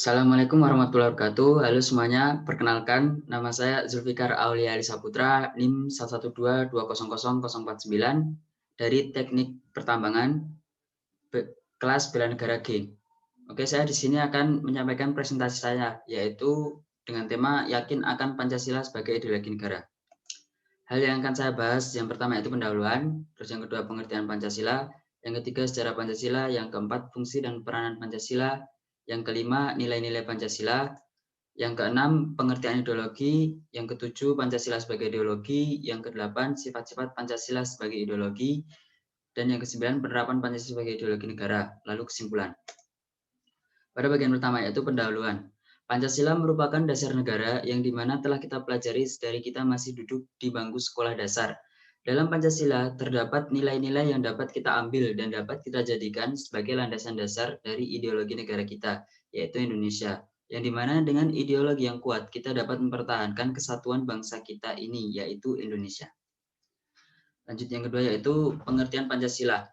Assalamualaikum warahmatullahi wabarakatuh. Halo semuanya, perkenalkan nama saya Zulfikar Aulia Saputra, NIM 112200049 dari Teknik Pertambangan kelas bela negara G. Oke, saya di sini akan menyampaikan presentasi saya, yaitu dengan tema yakin akan Pancasila sebagai ideologi negara. Hal yang akan saya bahas yang pertama yaitu pendahuluan, terus yang kedua pengertian Pancasila, yang ketiga sejarah Pancasila, yang keempat fungsi dan peranan Pancasila, yang kelima nilai-nilai Pancasila, yang keenam pengertian ideologi, yang ketujuh Pancasila sebagai ideologi, yang kedelapan sifat-sifat Pancasila sebagai ideologi, dan yang kesembilan penerapan Pancasila sebagai ideologi negara. Lalu kesimpulan. Pada bagian pertama yaitu pendahuluan. Pancasila merupakan dasar negara yang dimana telah kita pelajari dari kita masih duduk di bangku sekolah dasar. Dalam Pancasila terdapat nilai-nilai yang dapat kita ambil dan dapat kita jadikan sebagai landasan dasar dari ideologi negara kita, yaitu Indonesia. Yang dimana dengan ideologi yang kuat kita dapat mempertahankan kesatuan bangsa kita ini, yaitu Indonesia. Lanjut yang kedua yaitu pengertian Pancasila.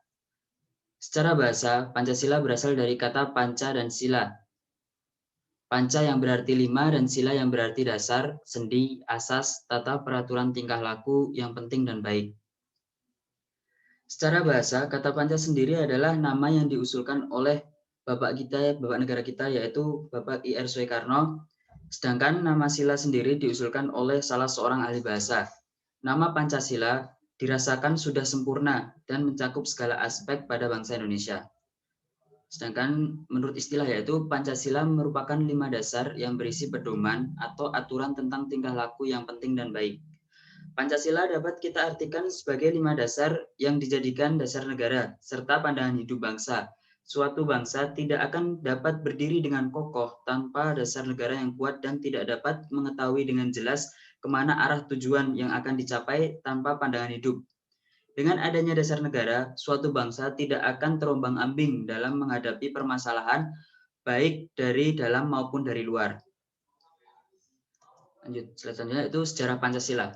Secara bahasa, Pancasila berasal dari kata panca dan sila. Panca yang berarti lima dan sila yang berarti dasar, sendi, asas, tata peraturan tingkah laku yang penting dan baik. Secara bahasa, kata panca sendiri adalah nama yang diusulkan oleh Bapak negara kita, yaitu Bapak I.R. Soekarno. Sedangkan nama sila sendiri diusulkan oleh salah seorang ahli bahasa. Nama Pancasila dirasakan sudah sempurna dan mencakup segala aspek pada bangsa Indonesia. Sedangkan menurut istilah yaitu Pancasila merupakan 5 dasar yang berisi pedoman atau aturan tentang tingkah laku yang penting dan baik. Pancasila dapat kita artikan sebagai 5 dasar yang dijadikan dasar negara serta pandangan hidup bangsa. Suatu bangsa tidak akan dapat berdiri dengan kokoh tanpa dasar negara yang kuat dan tidak dapat mengetahui dengan jelas kemana arah tujuan yang akan dicapai tanpa pandangan hidup. Dengan adanya dasar negara, suatu bangsa tidak akan terombang-ambing dalam menghadapi permasalahan baik dari dalam maupun dari luar. Lanjut, selanjutnya itu sejarah Pancasila.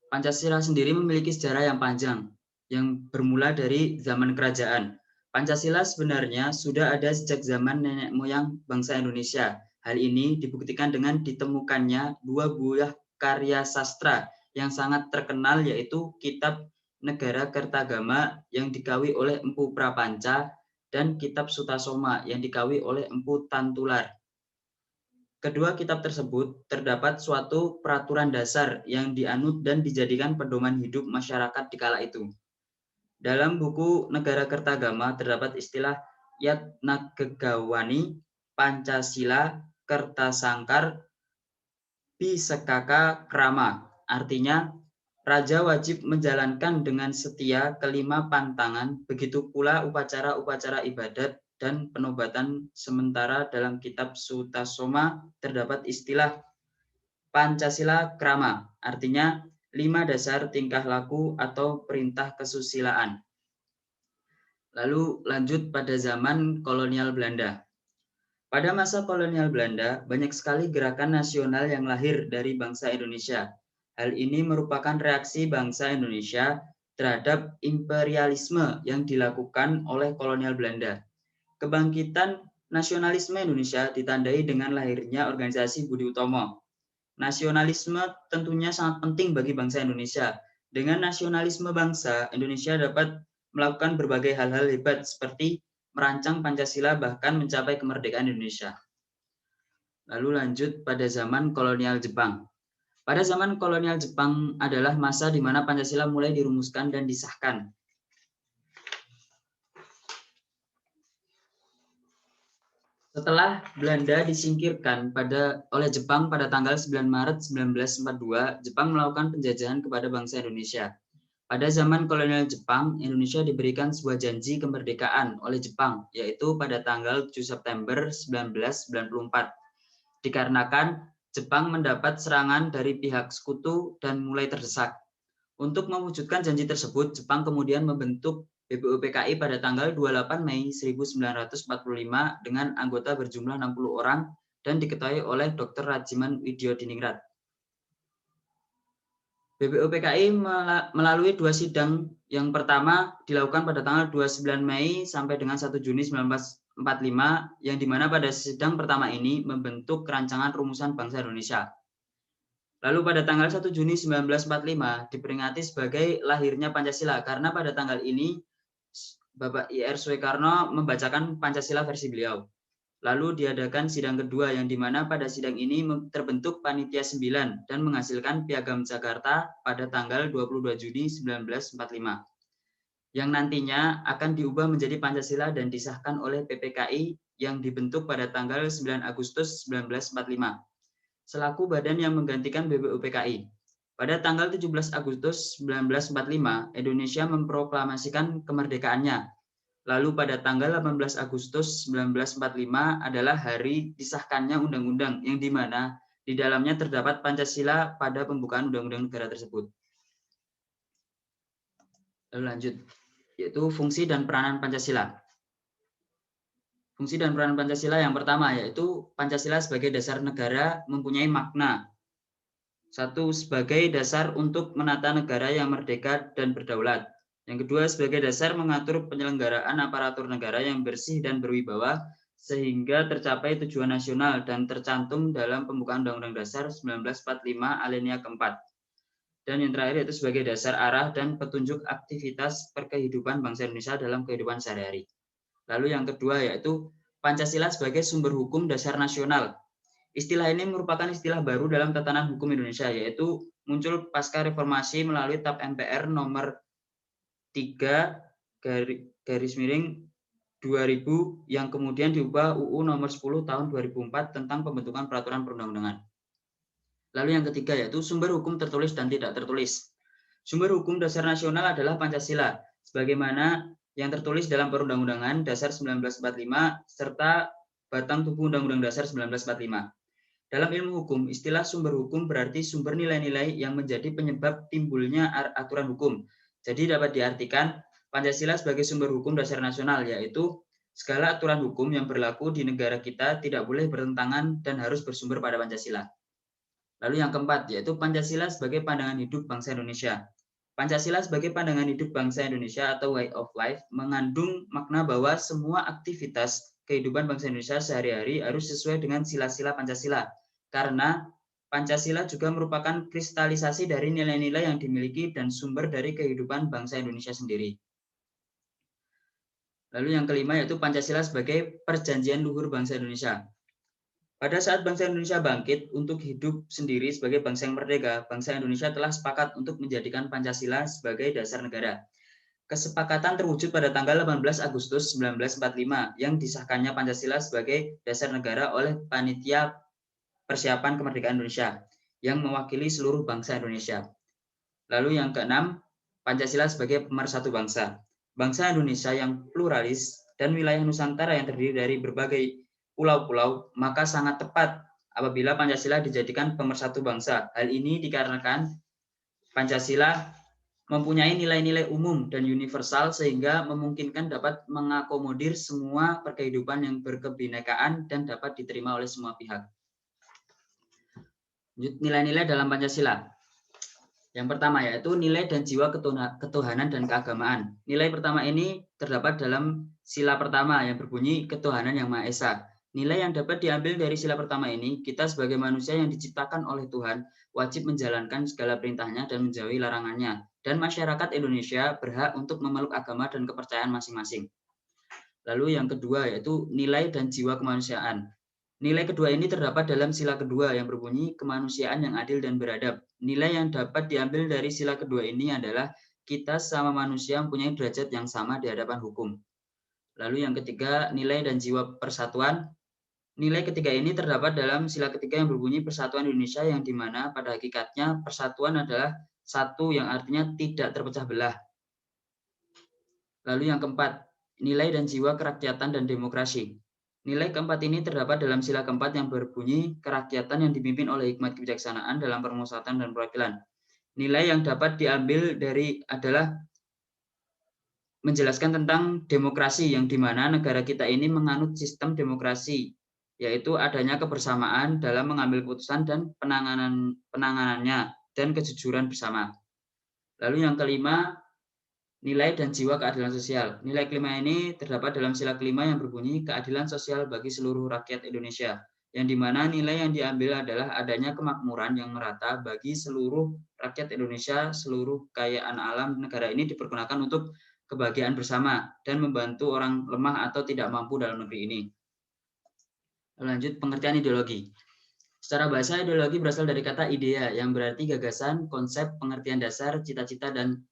Pancasila sendiri memiliki sejarah yang panjang, yang bermula dari zaman kerajaan. Pancasila sebenarnya sudah ada sejak zaman nenek moyang bangsa Indonesia. Hal ini dibuktikan dengan ditemukannya 2 buah karya sastra yang sangat terkenal, yaitu Kitab Negara Kertagama yang dikawi oleh Empu Prapanca dan Kitab Sutasoma yang dikawi oleh Empu Tantular. Kedua kitab tersebut terdapat suatu peraturan dasar yang dianut dan dijadikan pedoman hidup masyarakat di kala itu. Dalam buku Negara Kertagama terdapat istilah Yatnagegawani, Pancasila, Kertasangkar, Bisekaka Krama. Artinya, Raja wajib menjalankan dengan setia kelima pantangan, begitu pula upacara-upacara ibadat dan penobatan. Sementara dalam kitab Sutasoma terdapat istilah Pancasila Krama, artinya 5 dasar tingkah laku atau perintah kesusilaan. Lalu lanjut pada zaman kolonial Belanda. Pada masa kolonial Belanda, banyak sekali gerakan nasional yang lahir dari bangsa Indonesia. Hal ini merupakan reaksi bangsa Indonesia terhadap imperialisme yang dilakukan oleh kolonial Belanda. Kebangkitan nasionalisme Indonesia ditandai dengan lahirnya organisasi Budi Utomo. Nasionalisme tentunya sangat penting bagi bangsa Indonesia. Dengan nasionalisme bangsa, Indonesia dapat melakukan berbagai hal-hal hebat seperti merancang Pancasila bahkan mencapai kemerdekaan Indonesia. Lalu lanjut pada zaman kolonial Jepang. Pada zaman kolonial Jepang adalah masa di mana Pancasila mulai dirumuskan dan disahkan. Setelah Belanda disingkirkan oleh Jepang pada tanggal 9 Maret 1942, Jepang melakukan penjajahan kepada bangsa Indonesia. Pada zaman kolonial Jepang, Indonesia diberikan sebuah janji kemerdekaan oleh Jepang, yaitu pada tanggal 7 September 1994. Dikarenakan Jepang mendapat serangan dari pihak sekutu dan mulai terdesak. Untuk mewujudkan janji tersebut, Jepang kemudian membentuk BPUPKI pada tanggal 28 Mei 1945 dengan anggota berjumlah 60 orang dan diketuai oleh Dr. Rajiman Widyodiningrat. BPUPKI melalui 2 sidang. Yang pertama dilakukan pada tanggal 29 Mei sampai dengan 1 Juni yang dimana pada sidang pertama ini membentuk rancangan rumusan bangsa Indonesia. Lalu pada tanggal 1 Juni 1945 diperingati sebagai lahirnya Pancasila karena pada tanggal ini Bapak I.R. Soekarno membacakan Pancasila versi beliau. Lalu diadakan sidang kedua yang dimana pada sidang ini terbentuk Panitia 9 dan menghasilkan Piagam Jakarta pada tanggal 22 Juni 1945 yang nantinya akan diubah menjadi Pancasila dan disahkan oleh PPKI yang dibentuk pada tanggal 9 Agustus 1945 selaku badan yang menggantikan BPUPKI. Pada tanggal 17 Agustus 1945 Indonesia memproklamasikan kemerdekaannya. Lalu pada tanggal 18 Agustus 1945 adalah hari disahkannya undang-undang yang dimana di dalamnya terdapat Pancasila pada pembukaan undang-undang negara tersebut. Lalu lanjut, yaitu fungsi dan peranan Pancasila. Fungsi dan peranan Pancasila yang pertama yaitu Pancasila sebagai dasar negara mempunyai makna. Satu, sebagai dasar untuk menata negara yang merdeka dan berdaulat. Yang kedua, sebagai dasar mengatur penyelenggaraan aparatur negara yang bersih dan berwibawa sehingga tercapai tujuan nasional dan tercantum dalam pembukaan Undang-Undang Dasar 1945 alinea keempat. Dan yang terakhir yaitu sebagai dasar arah dan petunjuk aktivitas perkehidupan bangsa Indonesia dalam kehidupan sehari-hari. Lalu yang kedua yaitu Pancasila sebagai sumber hukum dasar nasional. Istilah ini merupakan istilah baru dalam tatanan hukum Indonesia, yaitu muncul pasca reformasi melalui TAP MPR nomor 3/2000 yang kemudian diubah UU nomor 10 tahun 2004 tentang pembentukan peraturan perundang-undangan. Lalu yang ketiga yaitu sumber hukum tertulis dan tidak tertulis. Sumber hukum dasar nasional adalah Pancasila, sebagaimana yang tertulis dalam Perundang-undangan Dasar 1945 serta Batang Tubuh Undang-Undang Dasar 1945. Dalam ilmu hukum, istilah sumber hukum berarti sumber nilai-nilai yang menjadi penyebab timbulnya aturan hukum. Jadi dapat diartikan Pancasila sebagai sumber hukum dasar nasional, yaitu segala aturan hukum yang berlaku di negara kita tidak boleh bertentangan dan harus bersumber pada Pancasila. Lalu yang keempat, yaitu Pancasila sebagai pandangan hidup bangsa Indonesia. Pancasila sebagai pandangan hidup bangsa Indonesia atau way of life mengandung makna bahwa semua aktivitas kehidupan bangsa Indonesia sehari-hari harus sesuai dengan sila-sila Pancasila. Karena Pancasila juga merupakan kristalisasi dari nilai-nilai yang dimiliki dan sumber dari kehidupan bangsa Indonesia sendiri. Lalu yang kelima yaitu Pancasila sebagai perjanjian luhur bangsa Indonesia. Pada saat bangsa Indonesia bangkit untuk hidup sendiri sebagai bangsa yang merdeka, bangsa Indonesia telah sepakat untuk menjadikan Pancasila sebagai dasar negara. Kesepakatan terwujud pada tanggal 18 Agustus 1945 yang disahkannya Pancasila sebagai dasar negara oleh Panitia Persiapan Kemerdekaan Indonesia yang mewakili seluruh bangsa Indonesia. Lalu yang keenam, Pancasila sebagai pemersatu bangsa. Bangsa Indonesia yang pluralis dan wilayah Nusantara yang terdiri dari berbagai pulau-pulau, maka sangat tepat apabila Pancasila dijadikan pemersatu bangsa. Hal ini dikarenakan Pancasila mempunyai nilai-nilai umum dan universal sehingga memungkinkan dapat mengakomodir semua perkehidupan yang berkebinekaan dan dapat diterima oleh semua pihak. Nilai-nilai dalam Pancasila. Yang pertama yaitu nilai dan jiwa ketuhanan dan keagamaan. Nilai pertama ini terdapat dalam sila pertama yang berbunyi ketuhanan yang Maha Esa. Nilai yang dapat diambil dari sila pertama ini, kita sebagai manusia yang diciptakan oleh Tuhan wajib menjalankan segala perintahnya dan menjauhi larangannya. Dan masyarakat Indonesia berhak untuk memeluk agama dan kepercayaan masing-masing. Lalu yang kedua yaitu nilai dan jiwa kemanusiaan. Nilai kedua ini terdapat dalam sila kedua yang berbunyi kemanusiaan yang adil dan beradab. Nilai yang dapat diambil dari sila kedua ini adalah kita sama manusia mempunyai derajat yang sama di hadapan hukum. Lalu yang ketiga, nilai dan jiwa persatuan. Nilai ketiga ini terdapat dalam sila ketiga yang berbunyi Persatuan Indonesia yang dimana pada hakikatnya persatuan adalah satu yang artinya tidak terpecah belah. Lalu yang keempat, nilai dan jiwa kerakyatan dan demokrasi. Nilai keempat ini terdapat dalam sila keempat yang berbunyi kerakyatan yang dipimpin oleh hikmat kebijaksanaan dalam permusyawaratan dan perwakilan. Nilai yang dapat diambil dari adalah menjelaskan tentang demokrasi yang dimana negara kita ini menganut sistem demokrasi, yaitu adanya kebersamaan dalam mengambil keputusan dan penanganannya dan kejujuran bersama. Lalu yang kelima, nilai dan jiwa keadilan sosial. Nilai kelima ini terdapat dalam sila kelima yang berbunyi keadilan sosial bagi seluruh rakyat Indonesia, yang dimana nilai yang diambil adalah adanya kemakmuran yang merata bagi seluruh rakyat Indonesia. Seluruh kekayaan alam negara ini dipergunakan untuk kebahagiaan bersama dan membantu orang lemah atau tidak mampu dalam negeri ini. Lanjut, pengertian ideologi. Secara bahasa, ideologi berasal dari kata idea yang berarti gagasan, konsep, pengertian dasar, cita-cita, dan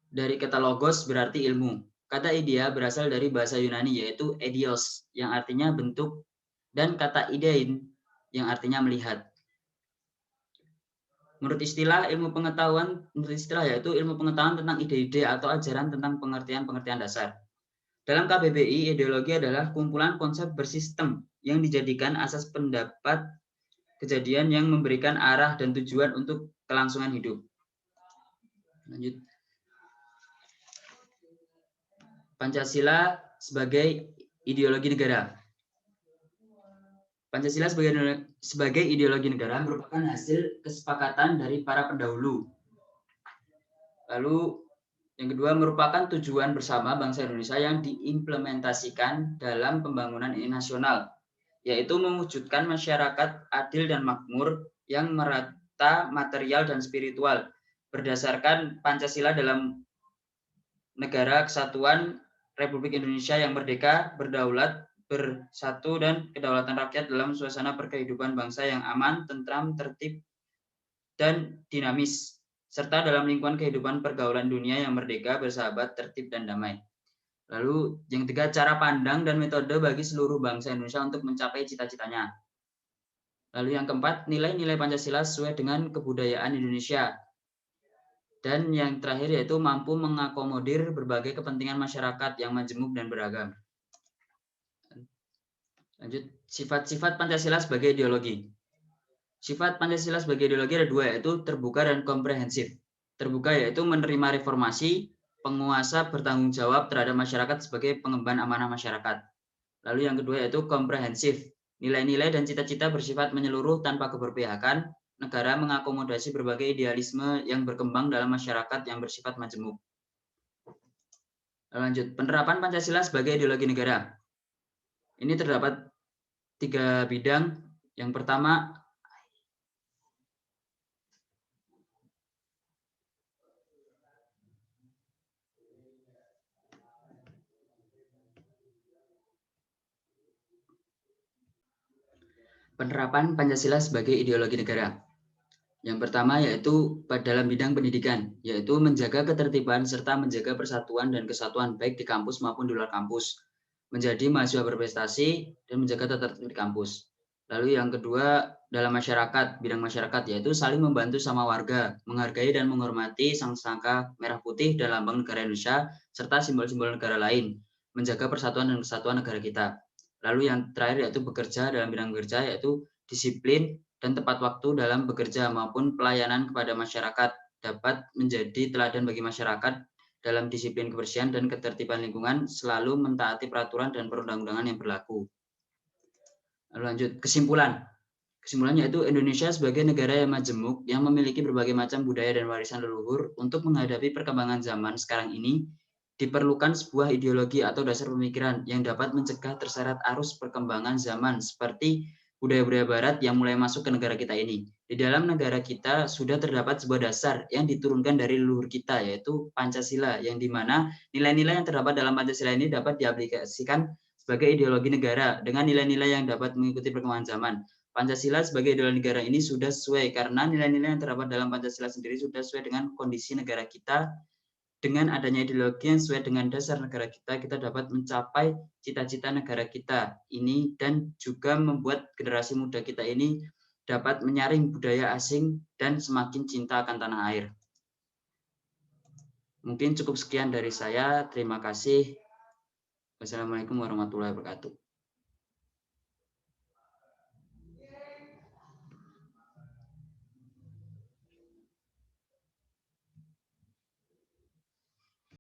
dari kata logos berarti ilmu. Kata idea berasal dari bahasa Yunani yaitu eidos yang artinya bentuk dan kata idein yang artinya melihat. Menurut istilah yaitu ilmu pengetahuan tentang ide-ide atau ajaran tentang pengertian-pengertian dasar. Dalam KBBI, ideologi adalah kumpulan konsep bersistem yang dijadikan asas pendapat kejadian yang memberikan arah dan tujuan untuk kelangsungan hidup. Lanjut. Pancasila sebagai ideologi negara. Pancasila sebagai ideologi negara merupakan hasil kesepakatan dari para pendahulu. Lalu yang kedua merupakan tujuan bersama bangsa Indonesia yang diimplementasikan dalam pembangunan nasional, yaitu mewujudkan masyarakat adil dan makmur yang merata material dan spiritual berdasarkan Pancasila dalam negara kesatuan Republik Indonesia yang merdeka, berdaulat, bersatu, dan kedaulatan rakyat dalam suasana perkehidupan bangsa yang aman, tentram, tertib, dan dinamis, serta dalam lingkungan kehidupan pergaulan dunia yang merdeka, bersahabat, tertib, dan damai. Lalu yang ketiga, cara pandang dan metode bagi seluruh bangsa Indonesia untuk mencapai cita-citanya. Lalu yang keempat, nilai-nilai Pancasila sesuai dengan kebudayaan Indonesia. Dan yang terakhir yaitu mampu mengakomodir berbagai kepentingan masyarakat yang majemuk dan beragam. Lanjut, sifat-sifat Pancasila sebagai ideologi. Sifat Pancasila sebagai ideologi ada dua, yaitu terbuka dan komprehensif. Terbuka yaitu menerima reformasi, penguasa bertanggung jawab terhadap masyarakat sebagai pengemban amanah masyarakat. Lalu yang kedua yaitu komprehensif. Nilai-nilai dan cita-cita bersifat menyeluruh tanpa keberpihakan. Negara mengakomodasi berbagai idealisme yang berkembang dalam masyarakat yang bersifat majemuk. Lanjut, penerapan Pancasila sebagai ideologi negara. Ini terdapat 3 bidang. Yang pertama, penerapan Pancasila sebagai ideologi negara. Yang pertama yaitu dalam bidang pendidikan, yaitu menjaga ketertiban serta menjaga persatuan dan kesatuan baik di kampus maupun di luar kampus, menjadi mahasiswa berprestasi dan menjaga tata tertib di kampus. Lalu yang kedua dalam masyarakat, bidang masyarakat yaitu saling membantu sama warga, menghargai dan menghormati sang-saka merah putih dan lambang negara Indonesia serta simbol-simbol negara lain, menjaga persatuan dan kesatuan negara kita. Lalu yang terakhir yaitu bekerja dalam bidang bekerja yaitu disiplin dan tepat waktu dalam bekerja maupun pelayanan kepada masyarakat dapat menjadi teladan bagi masyarakat dalam disiplin kebersihan dan ketertiban lingkungan, selalu mentaati peraturan dan perundang-undangan yang berlaku. Lalu lanjut, kesimpulan. Kesimpulannya yaitu Indonesia sebagai negara yang majemuk yang memiliki berbagai macam budaya dan warisan leluhur. Untuk menghadapi perkembangan zaman sekarang ini diperlukan sebuah ideologi atau dasar pemikiran yang dapat mencegah terseret arus perkembangan zaman seperti budaya-budaya barat yang mulai masuk ke negara kita ini. Di dalam negara kita sudah terdapat sebuah dasar yang diturunkan dari leluhur kita, yaitu Pancasila, yang dimana nilai-nilai yang terdapat dalam Pancasila ini dapat diaplikasikan sebagai ideologi negara dengan nilai-nilai yang dapat mengikuti perkembangan zaman. Pancasila sebagai ideologi negara ini sudah sesuai karena nilai-nilai yang terdapat dalam Pancasila sendiri sudah sesuai dengan kondisi negara kita. Dengan adanya ideologi yang sesuai dengan dasar negara kita, kita dapat mencapai cita-cita negara kita ini dan juga membuat generasi muda kita ini dapat menyaring budaya asing dan semakin cinta akan tanah air. Mungkin cukup sekian dari saya. Terima kasih. Wassalamualaikum warahmatullahi wabarakatuh.